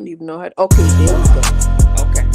don't even know how. Okay, there we go. Okay.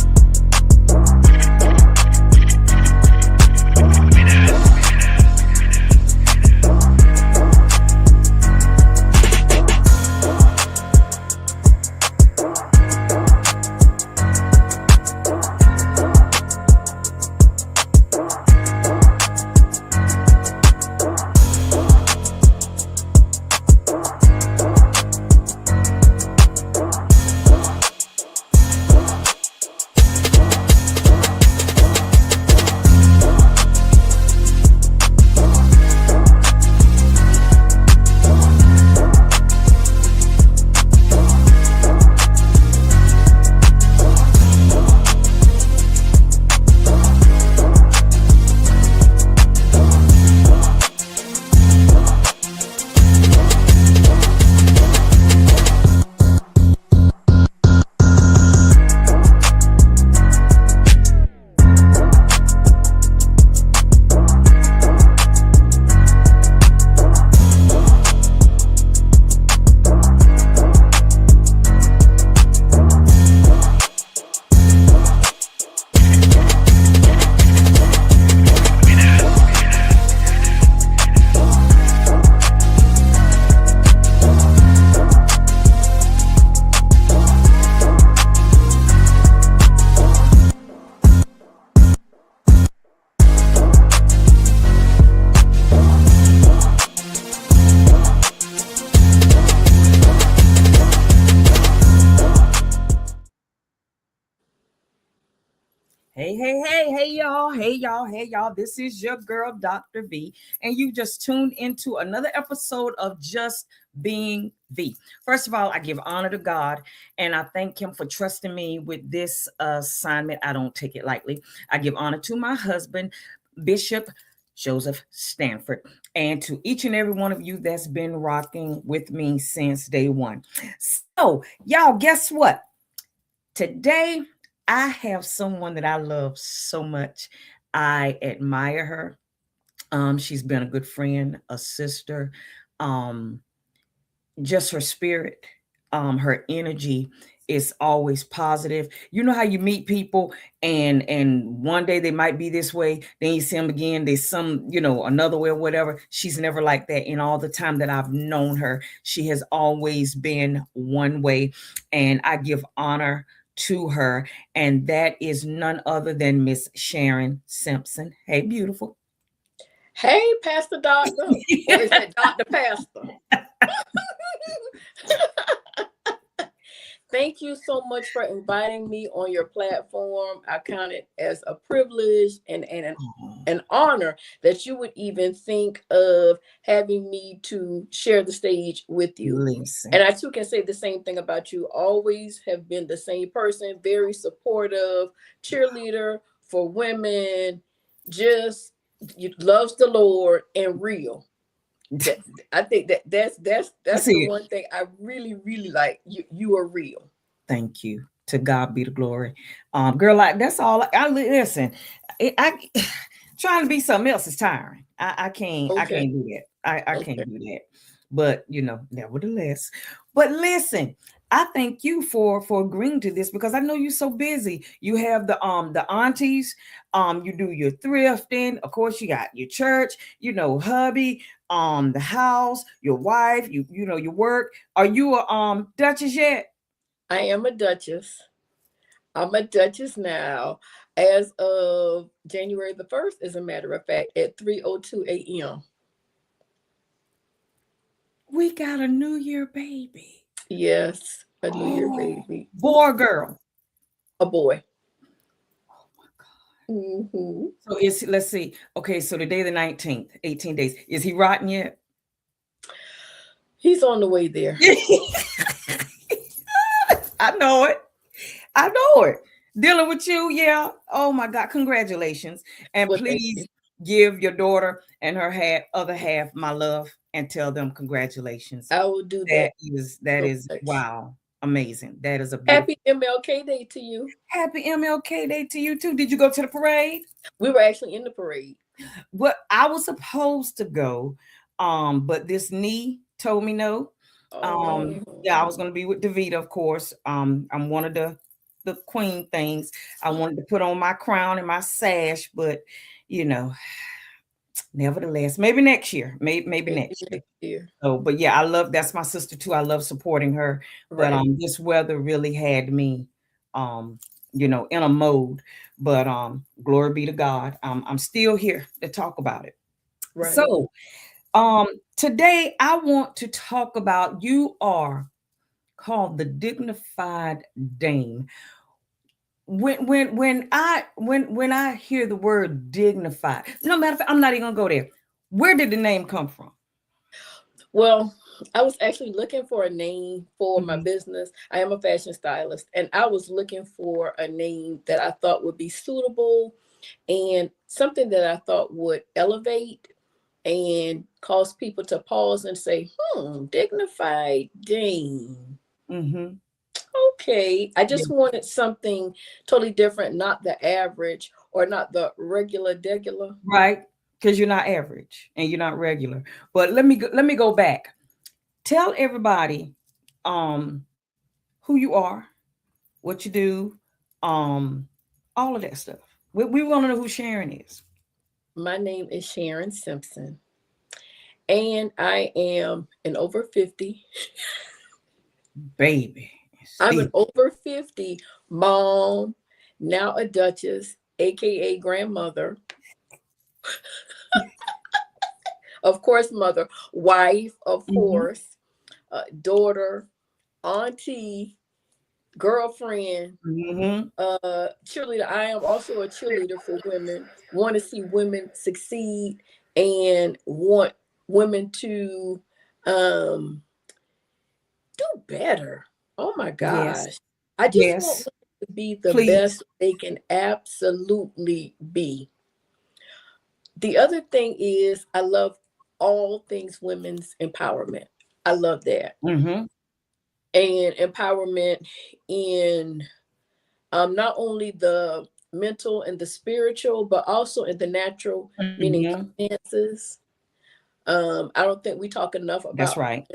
Hey, y'all. This is your girl, Dr. V, and you just tuned into another episode of Just Being V. First of all, I give honor to God, and I thank Him for trusting me with this assignment. I don't take it lightly. I give honor to my husband, Bishop Joseph Stanford, and to each and every one of you that's been rocking with me since day one. So, y'all, guess what? Today, I have someone that I love so much. I admire her. She's been a good friend, a sister. Just her spirit, her energy is always positive. You know how you meet people and one day they might be this way, then you see them again, there's some, another way or whatever. She's never like that. In all the time that I've known her, she has always been one way, and I give honor to her, and that is none other than Miss Sharon Simpson. Hey, beautiful. Hey, Pastor Doctor. Or is that Dr. Pastor? Thank you so much for inviting me on your platform. I count it as a privilege and an honor that you would even think of having me to share the stage with you. Listen. And I too can say the same thing about you. Always have been the same person, very supportive, cheerleader for women, just loves the Lord and real. I think that's the one thing I really, really like. You are real. Thank you. To God be the glory. Girl, like that's all. I listen. I trying to be something else is tiring. I can't. Okay. I can't do that. I can't do that. But nevertheless. But listen, I thank you for agreeing to this, because I know you're so busy. You have the aunties, you do your thrifting, of course you got your church, hubby, the house, your wife, your work. Are you a Duchess yet? I am a Duchess. I'm a Duchess now, as of January the 1st, as a matter of fact, at 3:02 a.m. We got a New Year baby. Yes, a New Year baby. Boy or girl? A boy. Oh my God. Mm-hmm. So let's see. Okay, so today the 19th, 18 days. Is he rotten yet? He's on the way there. I know it. Dealing with you, yeah. Oh my God, congratulations. And please give your daughter and her other half my love and tell them congratulations. I will do that. That is wow, amazing. That is a happy MLK Day to you. Happy MLK Day to you too. Did you go to the parade? We were actually in the parade. Well, I was supposed to go, but this knee told me no. Yeah, I Oh, was gonna be with Davita, of course. I'm one of the queen things. I wanted to put on my crown and my sash, but you know, nevertheless, maybe next year. Maybe maybe next year. next year. So, but yeah, I love that's my sister too. I love supporting her. But Right, this weather really had me um, in a mode. But glory be to God. I'm still here to talk about it. right. So today I want to talk about you are called the Dignified Dame. When I hear the word dignified, no matter of fact, I'm not even gonna go there. Where did the name come from? Well, I was actually looking for a name for my Hmm. business. I am a fashion stylist, and I was looking for a name that I thought would be suitable and something that I thought would elevate and cause people to pause and say, dignified Dame. Hmm. Okay. I Yeah, just wanted something totally different, not the average or not the regular. right. Because you're not average and you're not regular. But let me go back. Tell everybody um who you are, what you do, um, all of that stuff. We want to know who Sharon is. My name is Sharon Simpson, and I am an over 50. Baby. I'm Still. an over 50 mom, now a duchess, aka grandmother, of course, mother, wife, of Hmm. course, daughter, auntie, girlfriend, Hmm. cheerleader. I am also a cheerleader for women, want to see women succeed and want women to um, do better. Oh my Yes. gosh. I just want Yes. women to be the Please. best they can absolutely be. The other thing is, I love all things women's empowerment. I love that. Hmm. And empowerment in not only the mental and the spiritual, but also in the natural, meaning Hmm. finances. I don't think we talk enough That's about, right.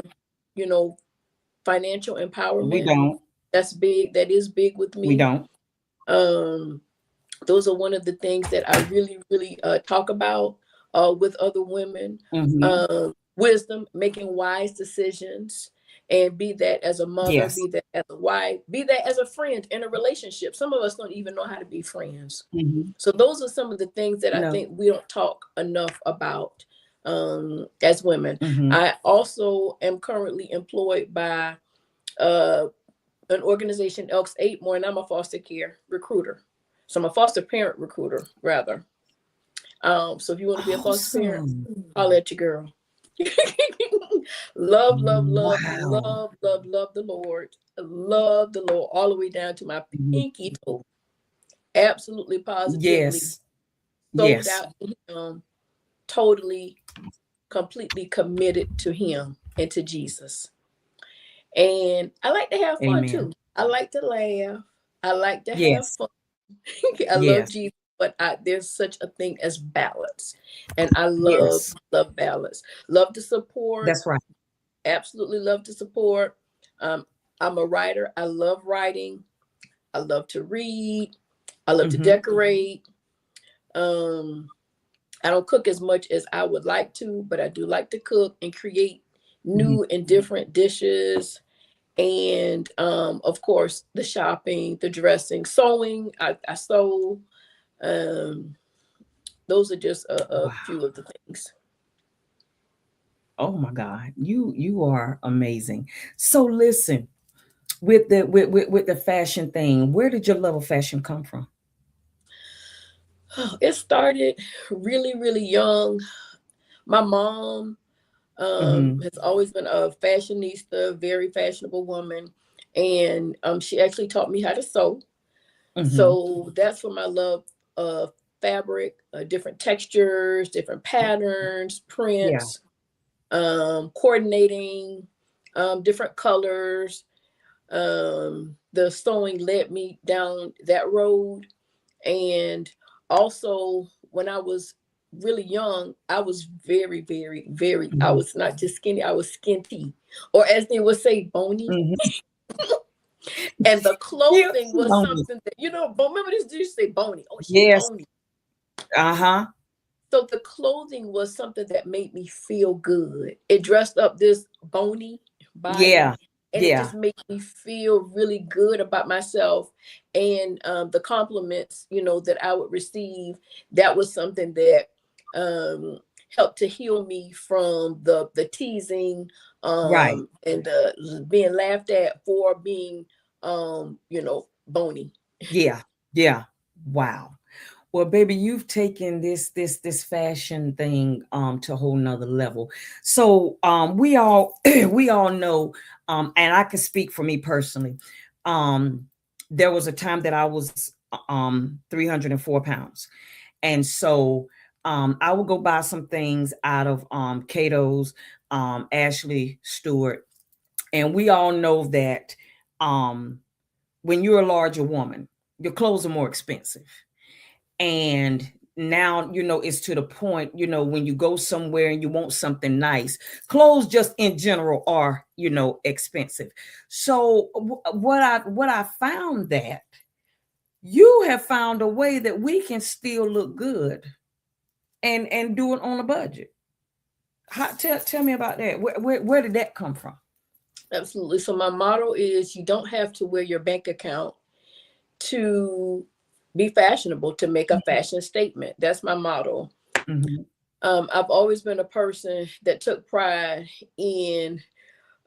you know, financial We empowerment. don't. That's big. That is big with We me. don't. Um, those are one of the things that I really, really talk about with other women. Hmm. Wisdom, making wise decisions, and be that as a mother, Yes. be that as a wife, be that as a friend in a relationship. Some of us don't even know how to be friends. Hmm. So those are some of the things that I No. think we don't talk enough about as women. Hmm. I also am currently employed by uh, an organization, Elks 8 More, and I'm a foster care recruiter. So I'm a foster parent recruiter, rather. So if you want to be a foster parent, Awesome. holler at your girl. Love, love, love, Wow. love, love, love the Lord. Love the Lord all the way down to my Mhm. pinky toe. Absolutely, positively Yes. sold Yes. out to Him, totally, completely committed to Him and to Jesus. And I like to have fun Amen. too. I like to laugh. I like to have Yes. fun. I love Yes. Jesus, but there's such a thing as balance, and I love Yes. love balance. Love to support. That's right. Absolutely love to support. Um, I'm a writer. I love writing. I love to read. I love to Hmm. decorate. Um, I don't cook as much as I would like to, but I do like to cook and create Hmm. new and different dishes. And of course, the shopping, the dressing, sewing. I sew. Um, those are just a Wow. few of the things. Oh my God. You are amazing. So listen, with the fashion thing, where did your love of fashion come from? It started really, really young. My mom Hmm. has always been a fashionista, very fashionable woman, and she actually taught me how to sew. Hmm. So that's where my love of fabric, different textures, different patterns, Yeah. prints, coordinating, different colors. The sewing led me down that road. And also, when I was really young, I was very, very, very, I Mhm. was not just skinny, I was skinty, or as they would say, bony. Mhm. And the Cute clothing was moment. something that, remember this, you say bony. Oh, she Yes. bony. Uh-huh. So the clothing was something that made me feel good. It dressed up this bony body, Yeah. and it Yeah. just made me feel really good about myself. And the compliments, that I would receive, that was something that um, helped to heal me from the teasing, Right. and being laughed at for being, bony. Yeah. Yeah. Wow. Well, baby, you've taken this fashion thing to a whole nother level. So we all we all know, and I can speak for me personally. Um, there was a time that I was 304 pounds. And so I would go buy some things out of Cato's, Ashley Stewart. And we all know that um, when you're a larger woman, your clothes are more expensive. And now, it's to the point, when you go somewhere and you want something nice, clothes just in general are, expensive. So what I found that you have found a way that we can still look good and do it on a budget. Tell me about that. Where did that come from? Absolutely. So my motto is you don't have to wear your bank account to be fashionable, to make a fashion statement. That's my motto. Mm-hmm. I've always been a person that took pride in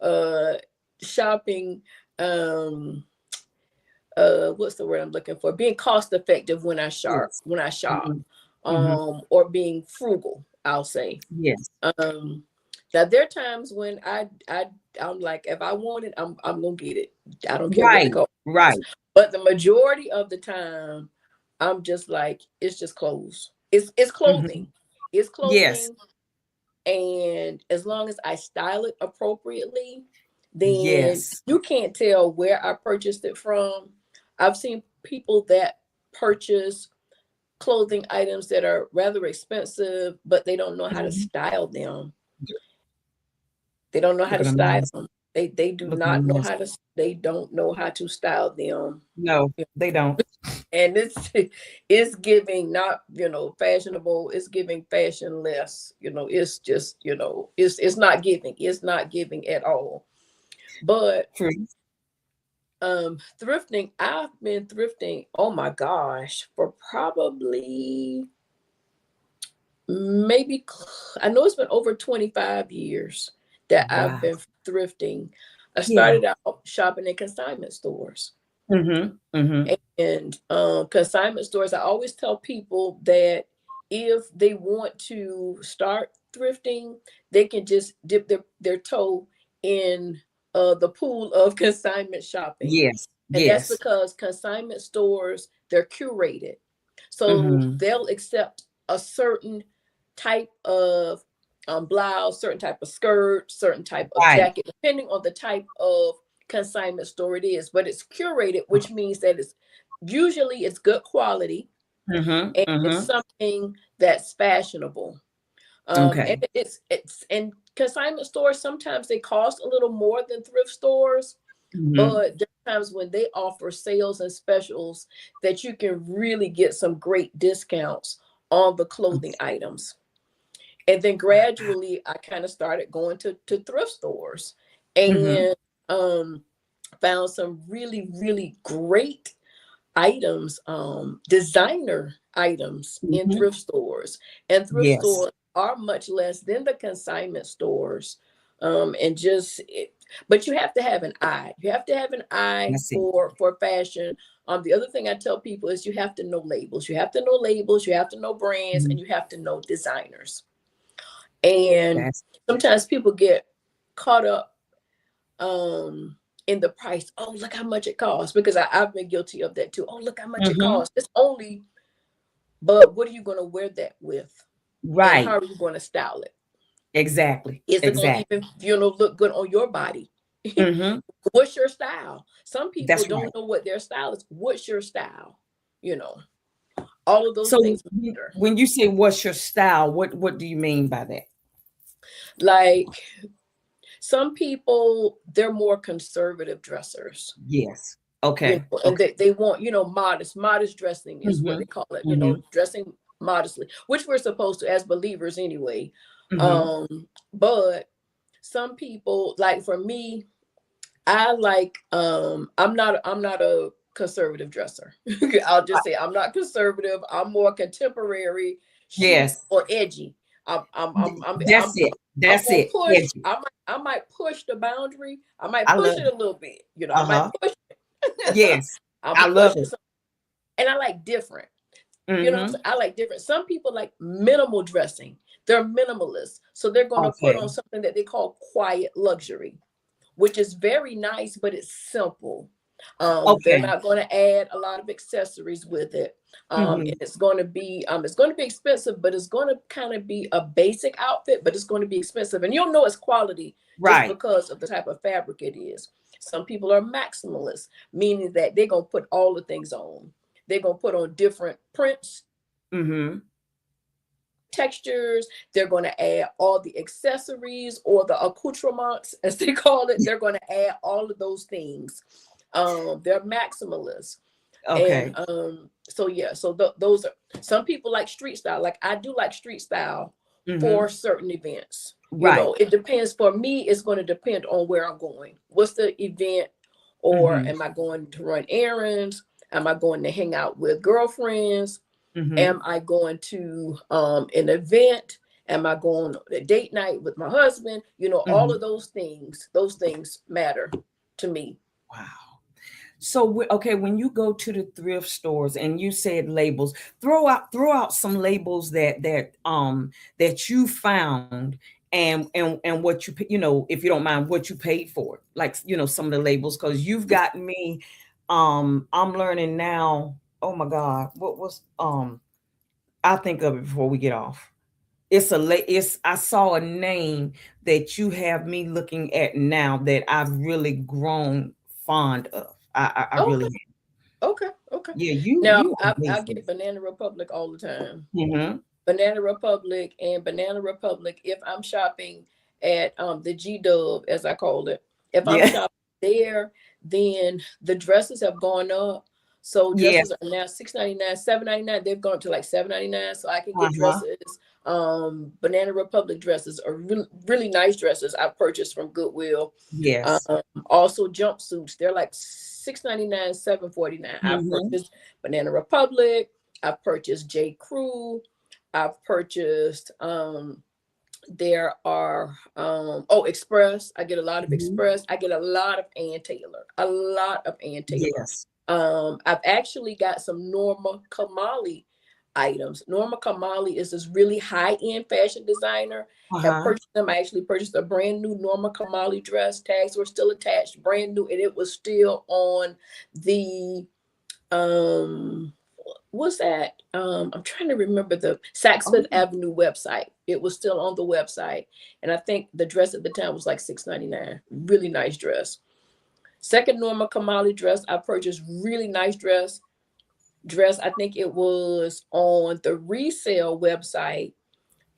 uh, shopping. Um, what's the word I'm looking for? Being cost effective when I shop, Yes. when I shop, Mm-hmm. Mm-hmm. or being frugal. I'll say. Yes. Um, Now there are times when I'm like, if I want it, I'm gonna get it. I don't care what the Right. cost is. Right. But the majority of the time, I'm just like, it's just clothes. It's Mm-hmm. clothing. It's Yes. clothing. And as long as I style it appropriately, then Yes. you can't tell where I purchased it from. I've seen people that purchase clothing items that are rather expensive, but they don't know how to Mm-hmm. style them. They don't know how to Looking a style mess. them. They do Looking a not know mess. how to. They don't know how to style them. No, they don't. And it's giving not fashionable. It's giving fashionless. It's just it's not giving. It's not giving at all. But True. thrifting. I've been thrifting. Oh my gosh, for probably maybe I know it's been over 25 years that I've Wow. been thrifting. I Yeah. started out shopping in consignment stores. Mm-hmm. Mm-hmm. And consignment stores, I always tell people that if they want to start thrifting, they can just dip their toe in the pool of consignment shopping. Yes. And that's Yes. because consignment stores, they're curated. So Mm-hmm. they'll accept a certain type of blouse, certain type of skirt, certain type of Right. jacket, depending on the type of consignment store it is. But it's curated, which means that it's good quality, Mm-hmm. and it's Mm-hmm. something that's fashionable. And Okay. it's and consignment stores, sometimes they cost a little more than thrift stores, Mm-hmm. but there are times when they offer sales and specials that you can really get some great discounts on the clothing items. And then gradually I kind of started going to thrift stores, Mm-hmm. and found some really, really great items, designer items in Mm-hmm. thrift stores. And thrift Yes. stores are much less than the consignment stores. And just but you have to have an eye. You have to have an eye That's it. for fashion. The other thing I tell people is you have to know labels. You have to know labels, you have to know brands, Mhm. and you have to know designers. And That's sometimes people get caught up in the price. Oh, look how much it costs, because I've been guilty of that too. Oh, look how much it mm-hmm. costs. It's only, but what are you going to wear that with, and how Right. are you going to style it? Exactly. Is it going to Exactly. even look good on your body? Mm-hmm. What's your style? Some people That's right. don't know what their style is. What's your style? you know All of those So things matter. when you say what's your style, what do you mean by that? Like some people, they're more conservative dressers, Yes. Okay. and Okay. they want, modest dressing is what Mm-hmm. they call it, Mm-hmm. dressing modestly, which we're supposed to as believers anyway. Mm-hmm. But some people, like for me, I'm not a conservative dresser. I'll just say I'm not conservative. I'm more contemporary, chic, Yes. or edgy. That's it. I'm That's gonna it. push. Edgy. I might push the boundary. I might I push love it it. a little bit. I might Uh-huh. push it. Yes. I'm I gonna love push it. it. And I like different. Mm-hmm. I like different. Some people like minimal dressing. They're minimalists, so they're gonna put on Okay. something that they call quiet luxury, which is very nice, but it's simple. They're Okay. not going to add a lot of accessories with it. Mm-hmm. And it's going to be expensive, but it's going to kind of be a basic outfit, but it's going to be expensive. And you'll know it's quality just Right. because of the type of fabric it is. Some people are maximalists, meaning that they're going to put all the things on. They're going to put on different prints, Mm-hmm. textures. They're going to add all the accessories or the accoutrements, as they call it. They're going to add all of those things. They're maximalists. And Okay. so yeah, so those are, some people like street style. Like I do like street style Mm-hmm. for certain events. Right. It depends. For me, it's going to depend on where I'm going. What's the event? Or Mm-hmm. am I going to run errands? Am I going to hang out with girlfriends? Mm-hmm. Am I going to an event? Am I going on a date night with my husband? All Mm-hmm. of those things matter to me. Wow. So okay, when you go to the thrift stores and you said labels, throw out some labels that you found, and what if you don't mind, what you paid for it. Like, some of the labels, because you've gotten me. I'm learning now. Oh my God, what was I'll think of it before we get off. It's I saw a name that you have me looking at now that I've really grown fond of. I really Okay, have. okay, okay. Yeah, you Now you I amazing. get Banana Republic all the time. Mm-hmm. Banana Republic and Banana Republic. If I'm shopping at the G Dub, as I call it, if I'm Yeah. shopping there, then the dresses have gone up. So Yes. dresses are now $6.99, $7.99. They've gone to like $7.99. So I can get Uh-huh. dresses. Banana Republic dresses are really, really nice dresses I purchased from Goodwill. Yes. Also jumpsuits. They're like $6.99, $7.49. I've Mm-hmm. purchased Banana Republic. I've purchased J. Crew. I've purchased there are Express. I get a lot of Mm-hmm. Express. I get a lot of Ann Taylor. A lot of Ann Taylor. Yes. I've actually got some Norma Kamali items. Norma Kamali is this really high-end fashion designer. Have Uh-huh. purchased them. I actually purchased a brand new Norma Kamali dress. Tags were still attached, brand new, and it was still on the what's that? I'm trying to remember the Saks Oh, Fifth Avenue website. It was still on the website. And I think the dress at the time was like $6.99. Really nice dress. Second Norma Kamali dress, I purchased really nice dress. I think it was on the resale website.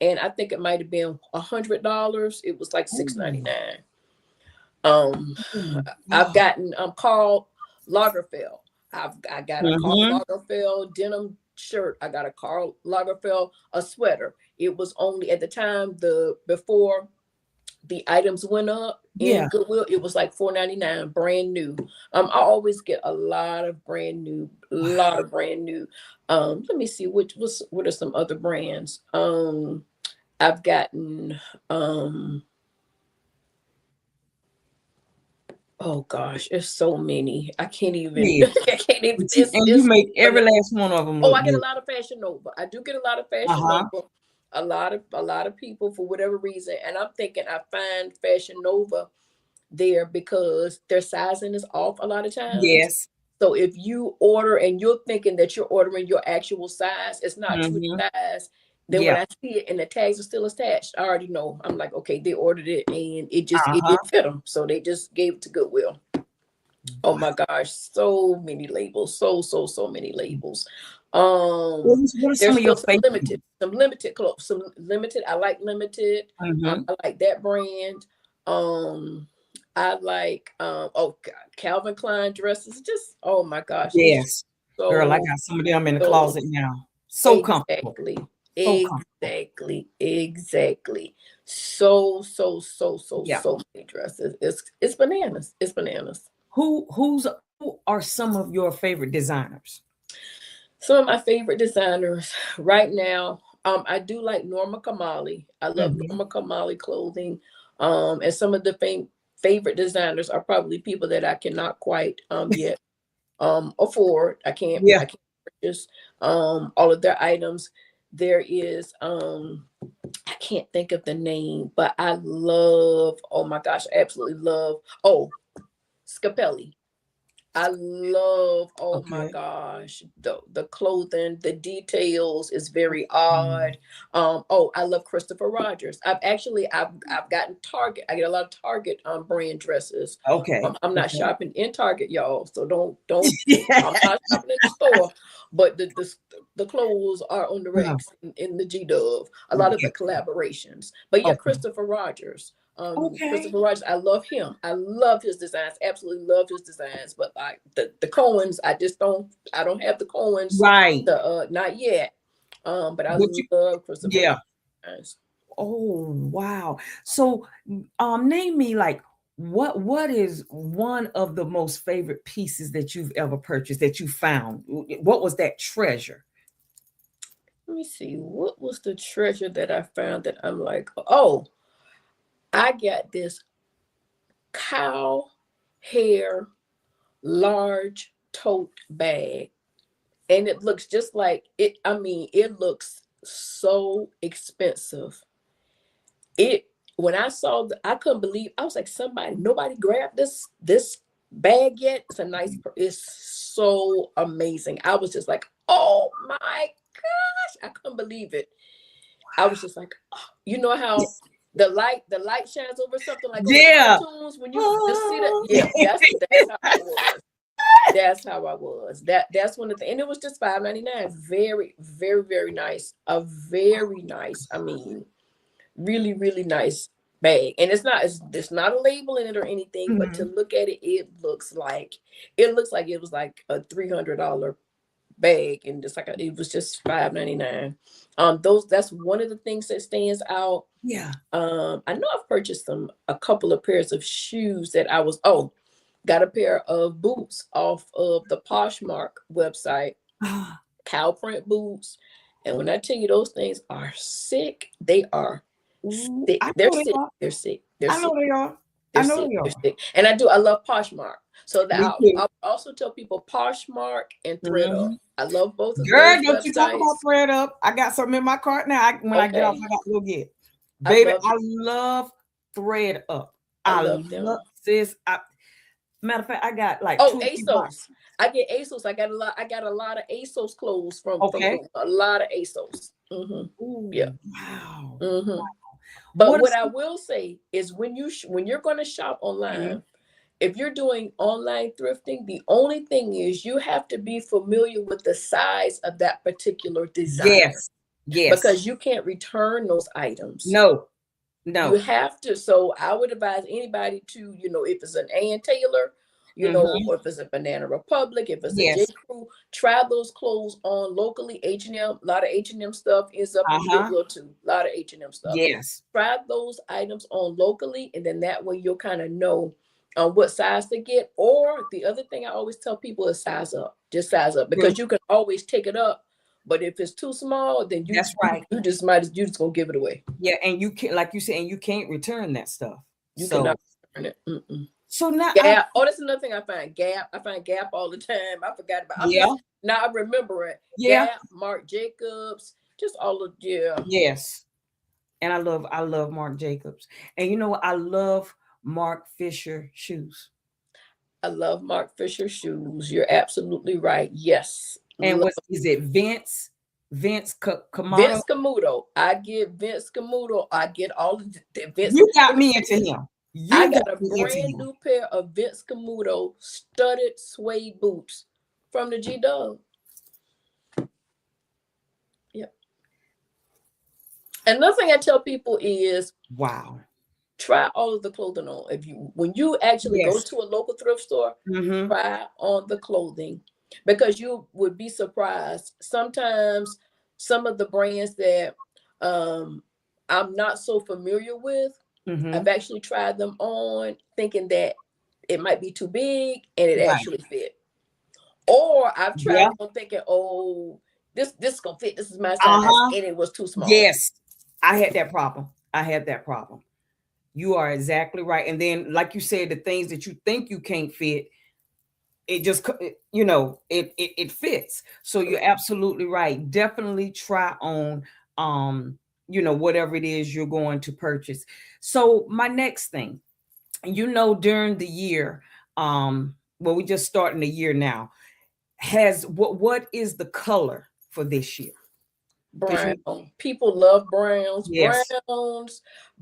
And I think it might have been $100. It was like oh, $6.99. Um, oh, I've God. gotten Karl Lagerfeld. I got a Karl Mm-hmm. Lagerfeld denim shirt. I got a Karl Lagerfeld a sweater. It was only at the time before the items went up in Yeah. Goodwill. It was like $4.99, brand new. I always get a lot of brand new, lot of brand new. Let me see what are some other brands. I've gotten oh gosh, it's so many. I can't even. Yeah. I can't even. And you It's. make every last one of them Oh, look I get a good. lot of Fashion Nova. I do get a lot of Fashion Uh-huh. Nova. A lot of people for whatever reason, and I'm thinking I find Fashion Nova there because their sizing is off a lot of times. Yes. So if you order and you're thinking that you're ordering your actual size, it's not true Mm-hmm. size. Then when Yeah. I see it and the tags are still attached, I already know. I'm like, okay, they ordered it and it Uh-huh. didn't fit them, so they just gave it to Goodwill. Oh my gosh, so many labels, so many labels. What are some There's of your still favorite? some limited clothes, some limited. I like limited. Mm-hmm. I like that brand. Um, I like oh God, Calvin Klein dresses. Just oh my gosh, it's just Yes. Girl, I so got some of them in the so closet now. So comfortable. exactly, So comfortable. exactly. Yeah. So many dresses. It's bananas. It's bananas. Who are some of your favorite designers? Some of my favorite designers right now, I do like Norma Kamali. I love Mm-hmm. Norma Kamali clothing. And some of the favorite designers are probably people that I cannot quite yet afford. Yeah. I can't purchase all of their items. There is I can't think of the name, but I love, oh my gosh, I absolutely love, oh, Scapelli. I love, oh my Okay. gosh, the clothing, the details is very Mm. odd. Oh, I love Christopher Rogers. I've gotten Target. I get a lot of Target brand dresses. Okay. I'm not Okay. shopping in Target, y'all. So I'm not shopping in the store, but the clothes are on the Yeah. racks in the G Dove. A lot of Yeah. the collaborations. But yeah, Okay. Christopher Rogers. Okay. Christopher Rogers, I love him. I love his designs. Absolutely love his designs. But like the Coens, I don't have the Coens Right. the not yet. But I But you, love Christopher yeah. Rogers. Oh, wow. So, name me like what is one of the most favorite pieces that you've ever purchased that you found? What was that treasure? Let me see. What was the treasure that I found that I'm like, oh, I got this cow hair large tote bag. And it looks just like it. I mean, it looks so expensive. It when I saw I couldn't believe. I was like, nobody grabbed this bag yet. It's a nice. It's so amazing. I was just like, oh my gosh, I couldn't believe it. I was just like, oh, you know how the light shines over something like on the Yeah. cartoons when you just see that. Oh. Yeah, that's how I was. That's how I was. That's one of the, and it was just $5.99. Very nice. A very nice. I mean, really nice bag. And it's not a label in it or anything, but to Mhm. look at it, it looks like it was like a $300 bag, and just like it was just $5.99. That's one of the things that stands out. Yeah. I know I've purchased a couple of pairs of shoes that got a pair of boots off of the Poshmark website, Ah, cow print boots. And when I tell you those things are sick, they are ooh, I sick. They're know they sick. are. They're sick. They're I know sick. they are. They're I know sick. they They're are. sick. And I love Poshmark. So that Me too. I'll also tell people Poshmark and ThreadUp. Mhm. I love both of Girl, those don't you talk about websites. thread up. I got something in my cart now. When I get off, Okay. I got to go get. I Baby, love I love thread up. I I love love them. sis. Matter of fact, I got like Oh, 2 or 3 ASOS. boxes. I get ASOS. I got a lot of ASOS clothes from Okay. them. A lot of ASOS. Yeah. Ooh, wow. hmm But What what is I will say is when you're going to shop Mhm. online, if you're doing online thrifting, the only thing is you have to be familiar with the size of that particular designer Yes. Yes. because you can't return those items. No. You No. have to. So I would advise anybody to, if it's an Ann Taylor, Mhm. or if it's a Banana Republic, if it's a J. Yes. Crew, try those clothes on locally. H&M, a lot of H&M stuff ends up in Uh-huh. Goodwill too. A lot of H&M stuff. Yes. Try those items on locally, and then that way you'll kind of know what size to get. Or the other thing I always tell people is size up. Just size up True. because you can always take it up. But if it's too small, then That's right. you just gonna give it away. Yeah, and you can't, like you said, and you can't return that stuff. You cannot So, return it. Mm-mm. so now I, Gap. Oh, that's another thing I find. Gap. I find Gap all the time. I forgot about. I'm yeah, just now. I remember it. yeah, Gap, Marc Jacobs, just all of yeah. yes. And I love Marc Jacobs. And you know what? I love Mark Fisher shoes. I love Mark Fisher shoes. You're absolutely right. Yes, And love what is it? Vince Camuto. Vince Camuto. I get Vince Camuto. I get all of the Vince. You got Let me me say into this. him. I You got got a me into brand you. new pair of Vince Camuto studded suede boots from the G Dub. Yeah. Another thing I tell people is Wow. try all of the clothing on. If you when you actually go Yes. to a local thrift store, Mm-hmm. try on the clothing because you would be surprised. Sometimes some of the brands that um I'm not so familiar with, Mm-hmm. I've actually tried them on thinking that it might be too big and it Right. actually fit. Or I've tried Yeah. on thinking, oh, this is gonna fit, this is my size, Uh-huh. and it was too small. Yes. I had that problem. I had that problem. You are exactly right. And then, like you said, the things that you think you can't fit, it just it fits. So you're absolutely right. Definitely try on whatever it is you're going to purchase. So my next thing, during the year, well, we just starting the year now, has what is the color for this year? Because Brown. People love browns, yes.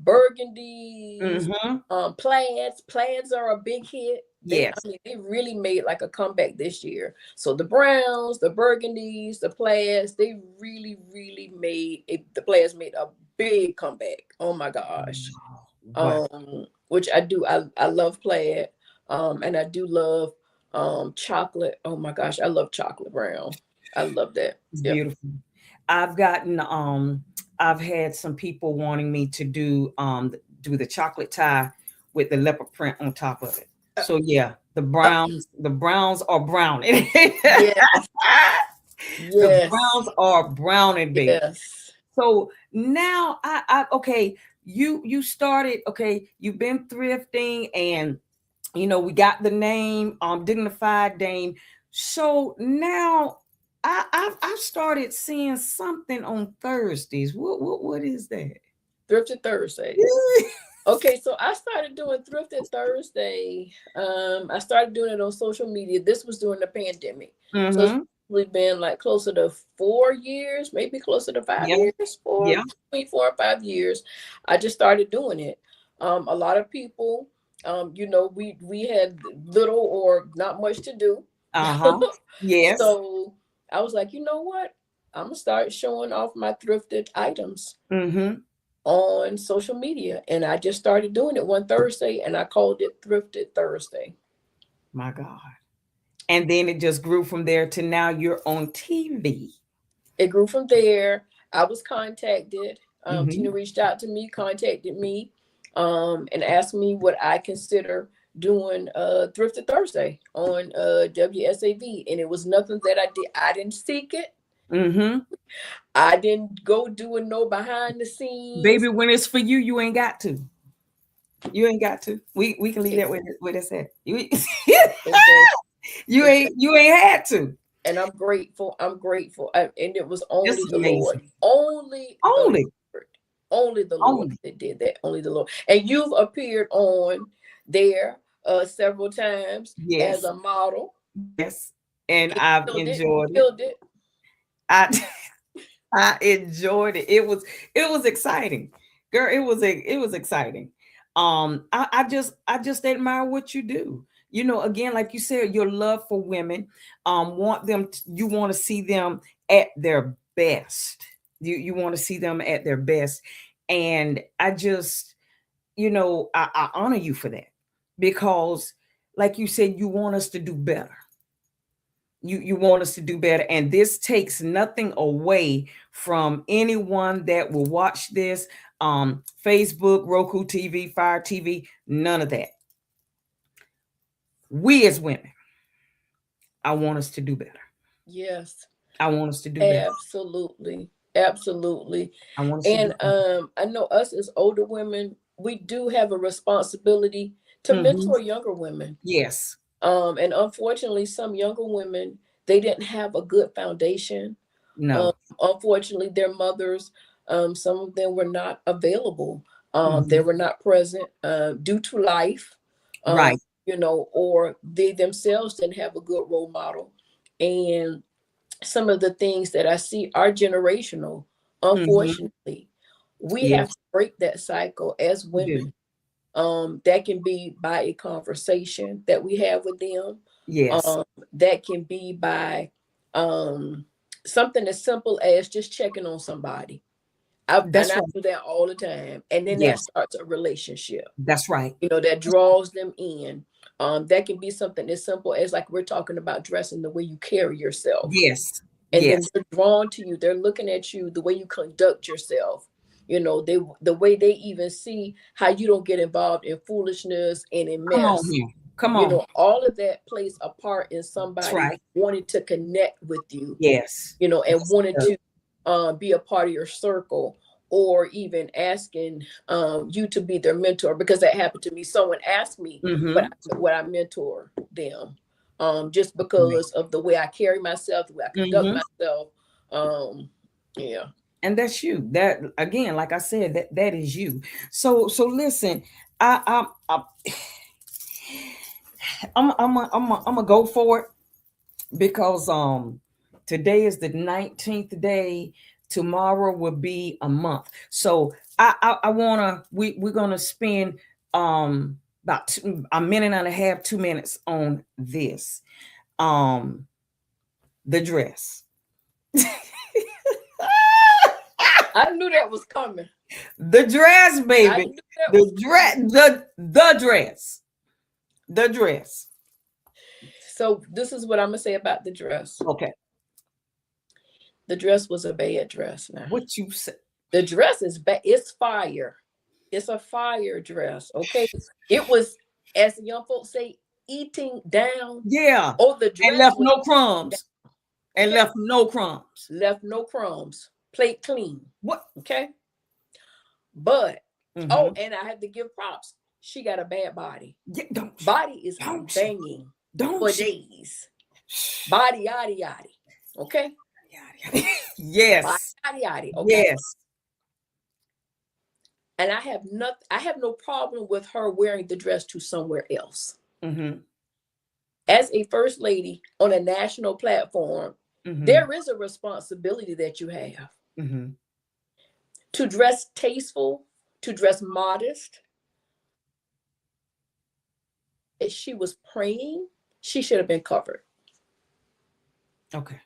burgundies, Mm-hmm. plaids. Plaids are a big hit. I Yes. mean, they really made like a comeback this year. So the browns, the burgundies, the plaids, they really, really made it. The plaids made a big comeback. Oh my gosh. Wow. Which I do. I love plaid. And I do love chocolate. Oh my gosh, I love chocolate brown. I love that. It's Yep. beautiful. I've gotten I've had some people wanting me to do the chocolate tie with the leopard print on top of it. So yeah, Uh, the browns are browning. yes, The yes, browns are browning, baby. yes. So now I okay, you started, okay, you've been thrifting, and we got the name, Dignified Dame. So now I've started seeing something on Thursdays. What is that? Thrifted Thursday. Okay, so I started doing Thrifted Thursday. I started doing it on social media. This was during the pandemic, so it's Mm-hmm. probably been like closer to 4 years, maybe closer to five Yeah. years, Yeah. between 4 or 5 years. I just started doing it. A lot of people, we had little or not much to do, Uh-huh. Yes. so I was like, you know what? I'm gonna start showing off my thrifted items Mm-hmm. on social media. And I just started doing it one Thursday and I called it Thrifted Thursday. My God. And then it just grew from there to now you're on TV. It grew from there. I was contacted. Mm-hmm. Tina reached out to me, contacted me, and asked me what I consider doing Thrifted Thursday on WSAV. And it was nothing that I did. I didn't seek it. Mm-hmm. I didn't go doing no behind the scenes. Baby, when it's for you, you ain't got to. You ain't got to. We can leave that Exactly. with us at. You Exactly. you ain't had to. And I'm grateful. I'm grateful. And it was This only is the Lord, amazing. only the Only, Lord, only the Lord only. that did that. Only the Lord. And you've appeared on there several times as Yes, a model. yes. And And I've you killed it. You enjoyed it. killed it. I I enjoyed it. It was exciting. Girl, it was exciting. I just admire what you do. Again, like you said, your love for women, you want to see them at their best. You want to see them at their best. And I just, I honor you for that, because like you said, you want us to do better. You want us to do better, and this takes nothing away from anyone that will watch this. Facebook, Roku TV, Fire TV, none of that. We as women, I want us to do better. Yes, I want us to do better. absolutely. Absolutely. I want us to do And better. I know us as older women, we do have a responsibility to Hmm. mentor younger women. Yes. And unfortunately, some younger women, they didn't have a good foundation. Um, No. Unfortunately, their mothers, some of them were not available. They Hmm. were not present due to life, um, Right. or they themselves didn't have a good role model. And some of the things that I see are generational. Hmm. Unfortunately, we have to Yes, break that cycle as we do. women. That can be by a conversation that we have with them. Yes. Um, that can be by um, something as simple as just checking on somebody. And That's I right. do that all the time. And then that Yes. starts a relationship, That's right. that draws them in. That can be something as simple as, like we're talking about, dressing, the way you carry yourself. Yes. And then Yes. they're drawn to you. They're looking at you, the way you conduct yourself. The way they even see how you don't get involved in foolishness and in Come on mess. here. Come on. All of that plays a part in That's somebody right. wanting to connect with you, Yes. and Yes. wanting to be a part of your circle, or even asking you to be their mentor, because that happened to me. Someone asked me Mm-hmm. would I mentor them, just because of the way I carry myself, the way I conduct Mm-hmm. myself. Um, yeah. And that's you. That again, like I said, that is you. So listen, I I'm gonna go for it because today is the 19th day. Tomorrow will be a month. So I wanna we're gonna spend about a minute and a half, 2 minutes on this. Um the dress. I knew that was coming. The dress, I baby. knew that was The coming. dress, the dress. The dress. So this is what I'm gonna say about the dress. Okay. The dress was a bad dress. Now What you say? the dress is bad. It's fire. It's a fire dress. Okay. It was, as the young folks say, eating down. Yeah. Oh, the And dress left was no down. crumbs. And Okay. left no crumbs. Left no crumbs. Plate clean. What? Okay. But oh, Mm-hmm. and I have to give props. She got a bad body. Yeah, don't you? Body is Don't you? banging for Don't you? days. Body yada yada. Okay. Body Yes. yada yada. Okay. Yes. And I have no problem with her wearing the dress to somewhere else. Mm-hmm. As a first lady on a national platform, Mm-hmm. there is a responsibility that you have Mm-hmm. to dress tasteful, to dress modest. If she was praying, she should have been covered. Okay.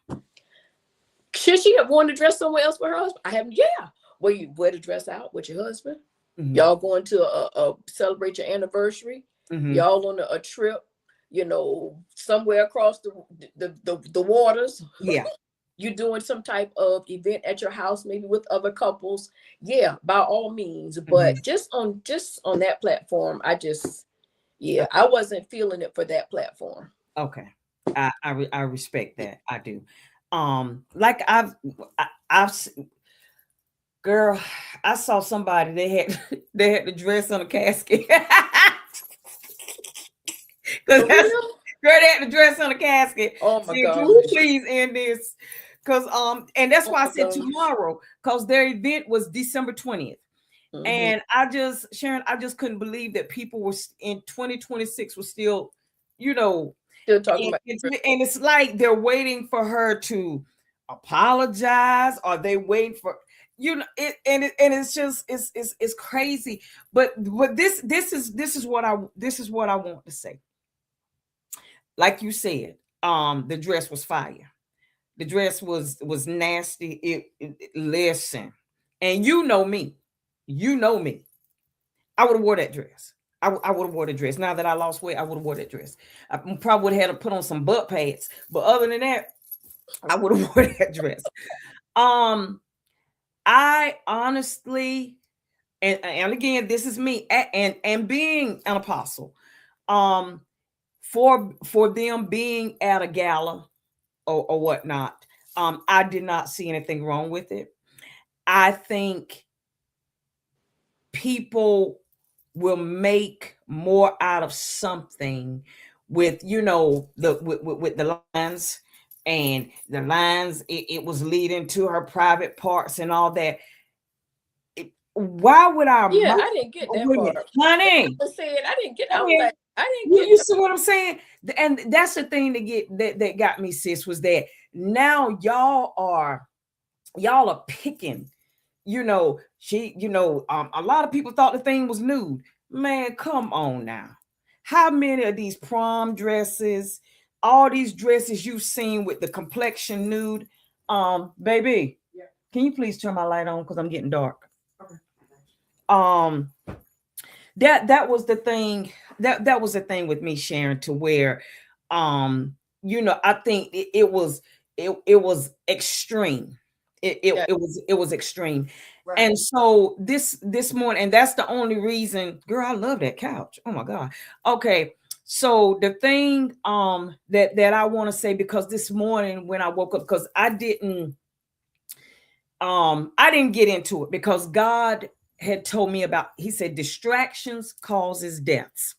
Should she have worn the dress somewhere else with her husband? I haven't. Yeah. Well, you wear the dress out with your husband. Mm-hmm. Y'all going to celebrate your anniversary. Mm-hmm. Y'all on a trip, somewhere across the waters. Yeah. You're doing some type of event at your house, maybe with other couples. Yeah, by all means. Mm-hmm. But just on that platform, I wasn't feeling it for that platform. Okay. I respect that. I do. Like I've girl, I saw somebody they had they had the dress on a casket. Because For that's real? girl, they had the dress on a casket. Oh my See, can you gosh. please end this? Because and that's Oh why I my said gosh. tomorrow, because their event was December 20th. Hmm. And Sharon, I just couldn't believe that people were in 2026 was still, you know, Still talking and about it's like they're waiting for her to apologize, or they wait for it, and it's just it's crazy. But this is what I want to say. Like you said, the dress was fire. The dress was nasty. Listen, and you know me, you know me. I would have wore that dress. I would have wore the dress. Now that I lost weight, I would have wore that dress. I probably would have had to put on some butt pads. But other than that, I would have wore that dress. Um, I honestly, and again, this is me, and being an apostle, um, for them being at a gala or whatnot, I did not see anything wrong with it. I think people will make more out of something with with the lines, and the lines it was leading to her private parts and all that. Why would our Yeah, mouth, I didn't get that women, part. honey, I said I didn't get. I was honey, like, I didn't you, get you that. see what I'm saying? And that's the thing that got me, sis, was that now y'all are picking. A lot of people thought the thing was nude. Man, come on now. How many of these prom dresses, all these dresses you've seen with the complexion nude? Baby, can you please turn my light on because I'm getting dark? Um, that was the thing. That was the thing with me, Sharon, to where, um, I think it was extreme. Yeah. It was extreme. Right. And so this morning, and that's the only reason, girl, I love that couch. Oh my God. Okay. So the thing that I want to say, because this morning when I woke up, because I didn't get into it because God had told me about, he said distractions causes deaths.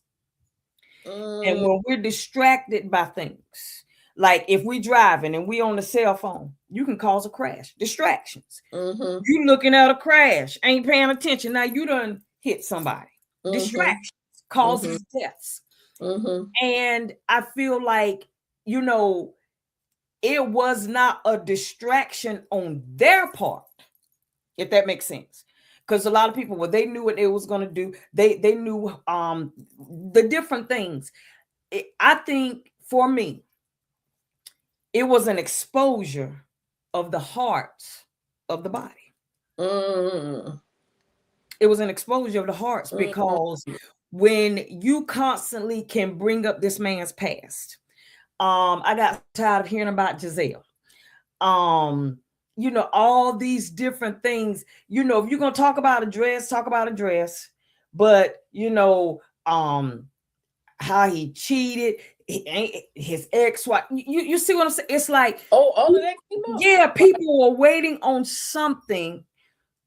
And Mm, when we're distracted by things, like if we driving and we on the cell phone, you can cause a crash. Distractions. mm-hmm. You looking at a crash, ain't paying attention. Now you done hit somebody. Mm-hmm. Distractions Mm-hmm. causes deaths. Mm-hmm. And I feel like, you know, it was not a distraction on their part, if that makes sense. Because a lot of people, well, they knew what they was going to do. They knew the different things. I think for me, it was an exposure of the hearts of the body. Mm-hmm. It was an exposure of the hearts because when you constantly can bring up this man's past, I got tired of hearing about Giselle. Um, all these different things. If you're gonna talk about a dress, talk about a dress. But how he cheated, his ex-wife. You see what I'm saying? It's like, Oh, all of that came up. yeah, people were waiting on something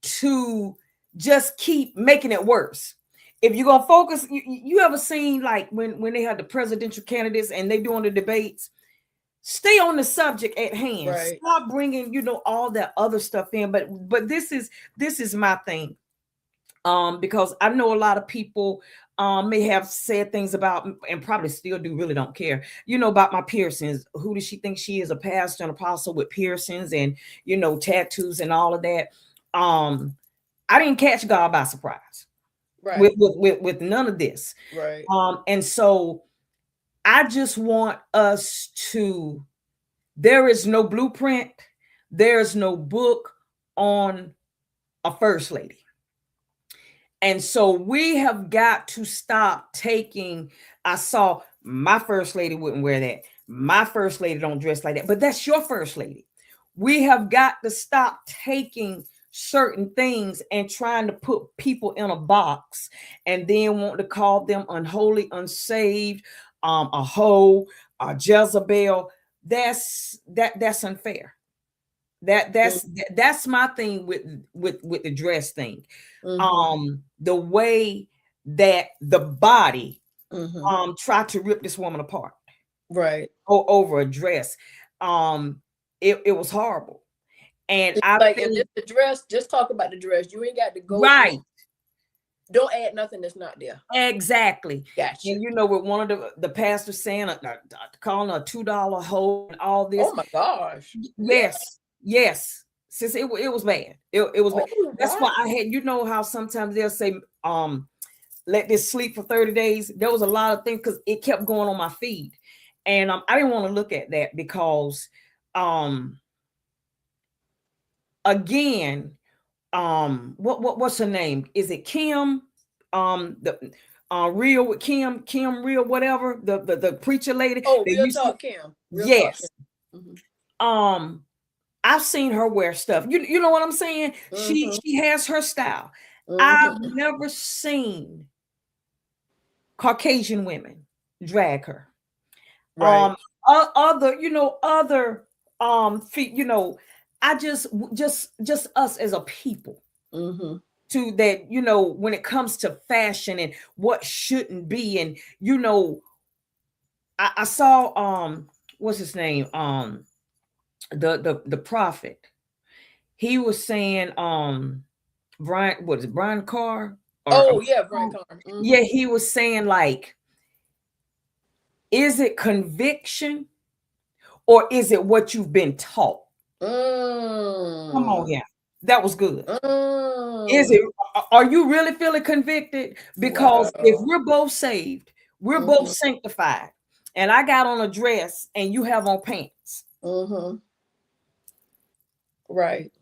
to just keep making it worse. If you're gonna focus, you ever seen like when they had the presidential candidates and they doing the debates? Stay on the subject at hand. Right. Stop bringing all that other stuff in. But this is my thing. Because I know a lot of people may have said things about, and probably still do, really don't care, about my piercings. Who does she think she is, a pastor and apostle with piercings and tattoos and all of that? I didn't catch God by surprise Right. with none of this. Right. And so I just want us to, there is no blueprint, there's no book on a first lady. And so we have got to stop taking, I saw my first lady wouldn't wear that. My first lady don't dress like that. But that's your first lady. We have got to stop taking certain things and trying to put people in a box and then want to call them unholy, unsaved, a hoe, a Jezebel. That's unfair. That's my thing with the dress thing. Mm-hmm. The way that the body Mm-hmm. tried to rip this woman apart Right. over a dress. It was horrible. And It's I like if think, it's the dress, just talk about the dress. You ain't got to go in. right, Don't add nothing that's not there. exactly. Gotcha. And with one of the pastors saying, calling her a $2 hoe and all this. Oh my gosh. Really? Yes, yes. Since it was bad. It was bad. Oh That's why wow. I had, how sometimes they'll say, let this sleep for 30 days. There was a lot of things because it kept going on my feed. And I didn't want to look at that because again, what's her name? Is it Kim? The Real with Kim Real, whatever, the preacher lady Oh, that real used to, talk, Kim. Real talk, yes. Kim. Um, I've seen her wear stuff. You know what I'm saying? Mm-hmm. She has her style. I've Mm-hmm. never seen Caucasian women drag her. Right. Other, other feet, I just us as a people Mm-hmm. to that, when it comes to fashion and what shouldn't be. And I saw what's his name? The prophet. He was saying Brian, what is it, Brian Carr? Or Oh yeah, Brent Carr. yeah, Mm-hmm. he was saying, like, is it conviction or is it what you've been taught? Come on Mm. here. That was good. Is Mm. it? Are you really feeling convicted? Because if Wow. we're both saved, we're both Mm-hmm. sanctified, and I got on a dress and you have on pants, Mm-hmm. Right.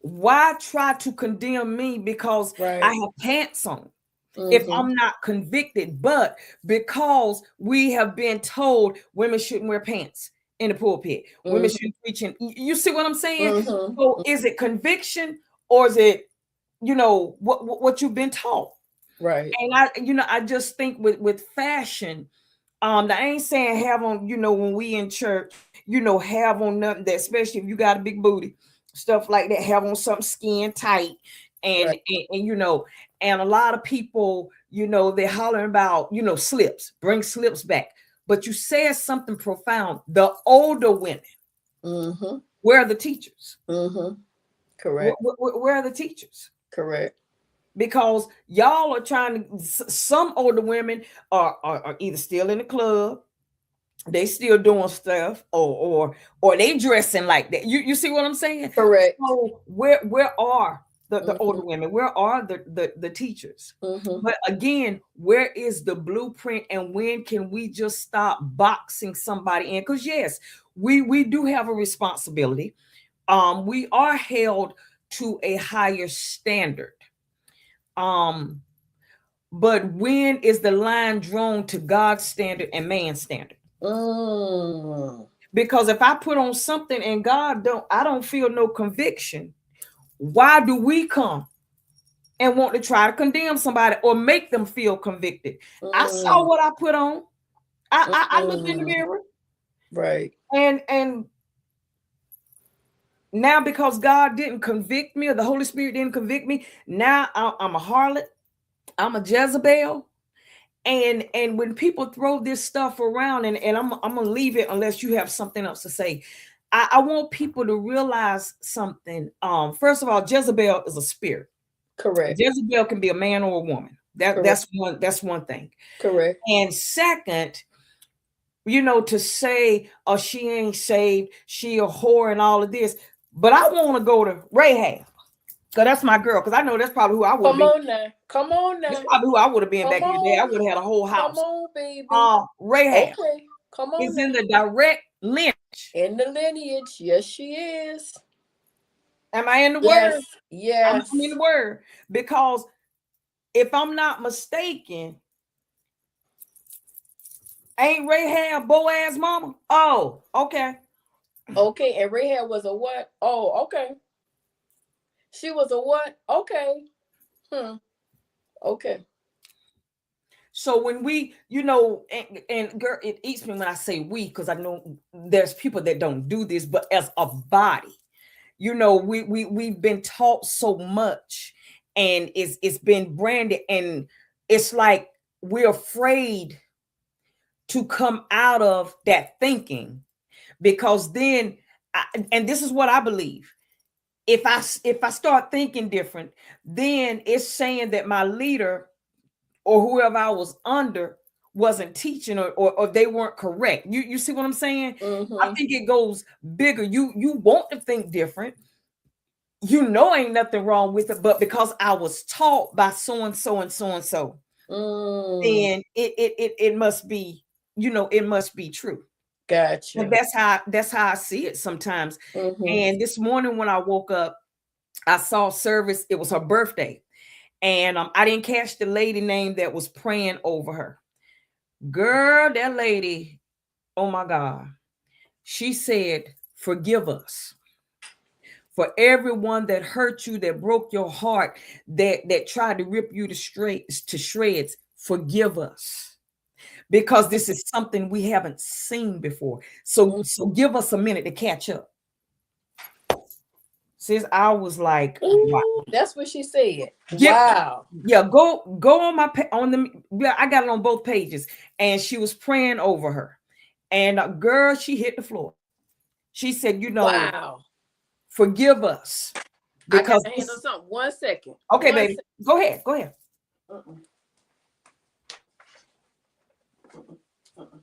why try to condemn me because I Right. have pants on? If Mm-hmm. I'm not convicted, but because we have been told women shouldn't wear pants in the pulpit, women Mm-hmm. shouldn't preach in. You see what I'm saying? So Mm-hmm. is it conviction or is it, what you've been taught? Right. And I just think with fashion, I ain't saying have on, when we in church, have on nothing that, especially if you got a big booty, stuff like that, have on something skin tight, and Right. and a lot of people, they're hollering about, slips, bring slips back. But you said something profound. The older women, Mm-hmm. where are the teachers? Mm-hmm. Where, Correct. where are the teachers? Correct. Because y'all are trying to, some older women are either still in the club, they still doing stuff, or they dressing like that. You see what I'm saying? Correct. So where are the Mm-hmm. older women? Where are the teachers? Mm-hmm. But again, where is the blueprint, and when can we just stop boxing somebody in? Because yes, we do have a responsibility. We are held to a higher standard. Um, but when is the line drawn to God's standard and man's standard? Mm. Because if I put on something and I don't feel no conviction, why do we come and want to try to condemn somebody or make them feel convicted? I saw Mm. what I put on. I looked in the Mm. mirror, Right. and now because God didn't convict me, or the Holy Spirit didn't convict me, now I'm a harlot, I'm a Jezebel. And when people throw this stuff around, and I'm gonna leave it unless you have something else to say. I want people to realize something. First of all, Jezebel is a spirit. Correct. Jezebel can be a man or a woman. Correct. That's one thing. Correct. And second, to say, oh, she ain't saved, she a whore and all of this. But I want to go to Rahab, because that's my girl. Because I know that's probably who I would have Come been. on now. Come on That's now. probably who I would have been Come back in the day. I on. would have had a whole Come house. on, baby. Rahab Okay. Come on is in now. the direct lineage. In the lineage. Yes, she is. Am I in the word? Yes. I'm in the Yes. word. Because if I'm not mistaken, ain't Rahab Boaz's mama? Oh, okay. Okay. And Rahab was a what? Oh, okay. She was a what? Okay. Hmm. Okay. So when we, and girl, it eats me when I say we, because I know there's people that don't do this, but as a body, we've been taught so much, and it's been branded, and it's like we're afraid to come out of that thinking, because then and this is what I believe. If I start thinking different, then it's saying that my leader or whoever I was under wasn't teaching, or they weren't correct. You see what I'm saying? I Mm-hmm. think it goes bigger. You want to think different. Ain't nothing wrong with it, but because I was taught by so and so and so and so, Mm. then it must be, it must be true. And Gotcha. that's how I see it sometimes. Mm-hmm. And this morning when I woke up, I saw service. It was her birthday, and I didn't catch the lady name that was praying over her. Girl, that lady, oh my God, she said, "Forgive us for everyone that hurt you, that broke your heart, that tried to rip you to shreds. Forgive us." Because this is something we haven't seen before. So give us a minute to catch up. Since I was like, wow. Ooh, that's what she said. Get Wow. Yeah, go on on the, yeah, I got it on both pages. And she was praying over her. And girl, she hit the floor. She said, Wow. forgive us. I got Because to handle this, something. 1 second. okay, One baby. second. Go ahead. Go ahead. Uh-uh. Uh-uh.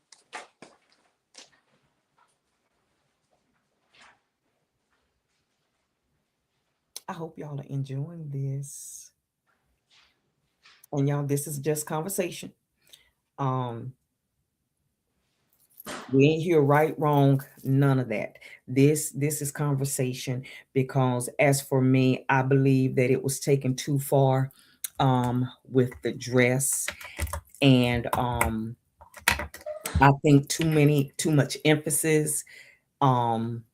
I hope y'all are enjoying this. And y'all, this is just conversation. Um, we ain't here right, wrong, none of that. This is conversation because as for me, I believe that it was taken too far with the dress and I think too much emphasis, um,